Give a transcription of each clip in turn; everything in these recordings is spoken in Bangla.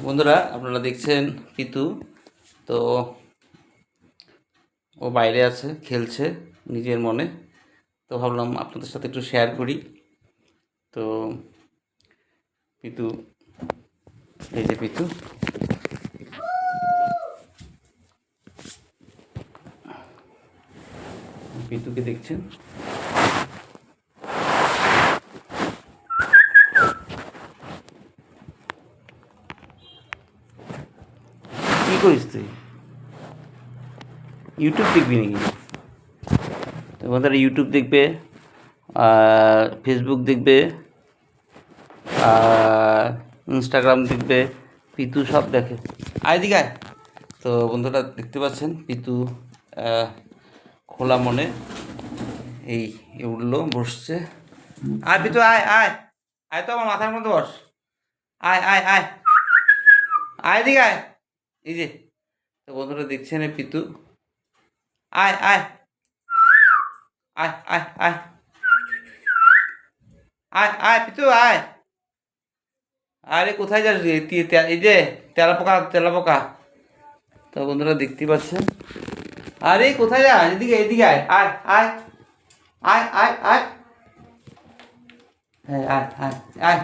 বন্ধুরা আপনারা দেখছেন পিতু। তো ও বাইরে আছে, খেলছে নিজের মনে। তো ভাবলাম আপনাদের সাথে একটু শেয়ার করি। তো পিতু, এই যে পিতু, পিতুকে দেখছেন। কী করিস তুই? ইউটিউব দেখবি নাকি? তো বন্ধুরা ইউটিউব দেখবে, ফেসবুক দেখবে, আর ইনস্টাগ্রাম দেখবে। পিতু সব দেখে। আয় দিকে আয়। তো বন্ধুরা দেখতে পাচ্ছেন পিতু খোলা মনে এই উঠলো, বসছে। আয় পিতু, আয় আয় আয়, তো আমার মাথার মধ্যে বস। আয় আয় আয় আয় দিকে আয়। এই যে, তো বন্ধুরা দেখছেন এই পিতু। আয় আয় আয় আয় আয় আয় আয় পিতু আয়। আরে কোথায় যাস রে? এই যে তেলা পোকা, তেলা পোকা। তো বন্ধুরা দেখতে পাচ্ছেন। আরে কোথায় যাস? এদিকে এদিকে আয় আয় আয় আয় আয় আয়। হ্যাঁ আয় আয় আয়।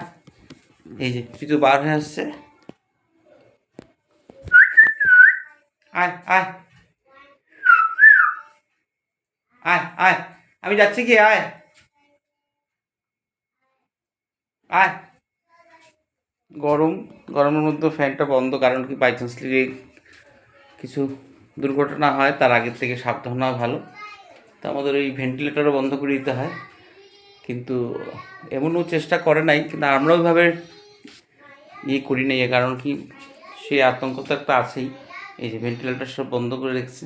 এই যে পিতু বার হয়ে আসছে। আয় আয় আয় আয়, আমি যাচ্ছি কি, আয় আয়। গরমের মধ্যে ফ্যানটা বন্ধ, কারণ কি বাই চান্স কিছু দুর্ঘটনা হয় তার আগের থেকে সাবধান হওয়া ভালো। তো আমাদের ওই ভেন্টিলেটরও বন্ধ করে দিতে হয়, কিন্তু এমনও চেষ্টা করে নাই, কিন্তু আমরা ওইভাবে করি নাই। কারণ কি, সেই আতঙ্ক তো একটা আছেই। এই যে ভেন্টিলেটর সব বন্ধ করে রেখেছে।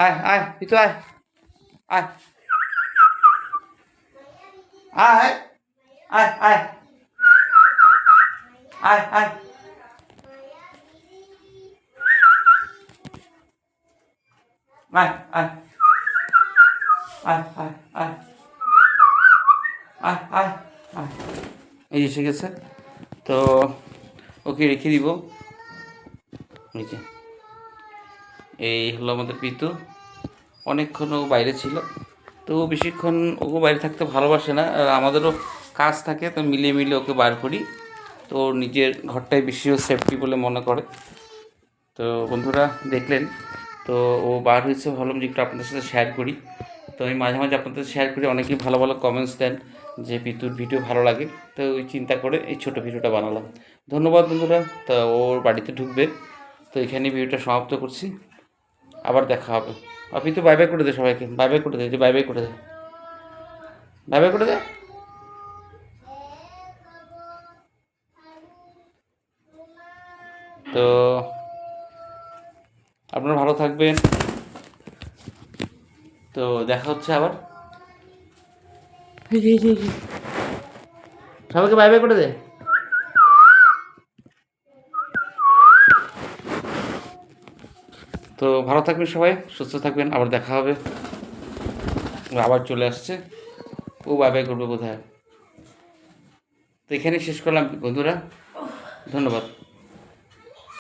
আয় আয় পিতু আয় আয় আয় আয় আয় আয় আয় আয় আয় আয় আয় আয় আয় আয় আয়। এই এসে গেছে। তো ওকে রেখে দিব নিচে। এই হলো আমাদের পিতু। অনেকক্ষণ ও বাইরে ছিল। তো ও বেশিক্ষণ ওকে বাইরে থাকতে ভালোবাসে না, আর আমাদেরও কাজ থাকে, তো মিলিয়ে মিলিয়ে ওকে বার করি। তো ওর নিজের ঘরটাই বেশি ও সেফটি বলে মনে করে। তো বন্ধুরা দেখলেন, তো ও বার হয়েছে, ভাবলাম যে একটু আপনাদের সাথে শেয়ার করি। তো আমি মাঝে মাঝে আপনাদের শেয়ার করি, অনেকেই ভালো ভালো কমেন্টস দেন যে পিতুর ভিডিও ভালো লাগে। তো ওই চিন্তা করে এই ছোটো ভিডিওটা বানালাম। ধন্যবাদ বন্ধুরা। তো ওর বাড়িতে ঢুকবে। তো এখানে ভিডিওটা সমাপ্ত করছি। আবার দেখা হবে। আর পিতু বাই বাই করে দে সবাইকে, বাই বাই করে দে, যে বাই বাই করে দে, বাই বাই করে দে। তো আপনারা ভালো থাকবেন। তো দেখা হচ্ছে আবার। সবাইকে বাই বাই করে দে। তো ভালো থাকবেন সবাই, সুস্থ থাকবেন, আবার দেখা হবে। আবার চলে আসছে, ও বাই বাই করবে বোধ হয়। তো এখানেই শেষ করলাম বন্ধুরা, ধন্যবাদ।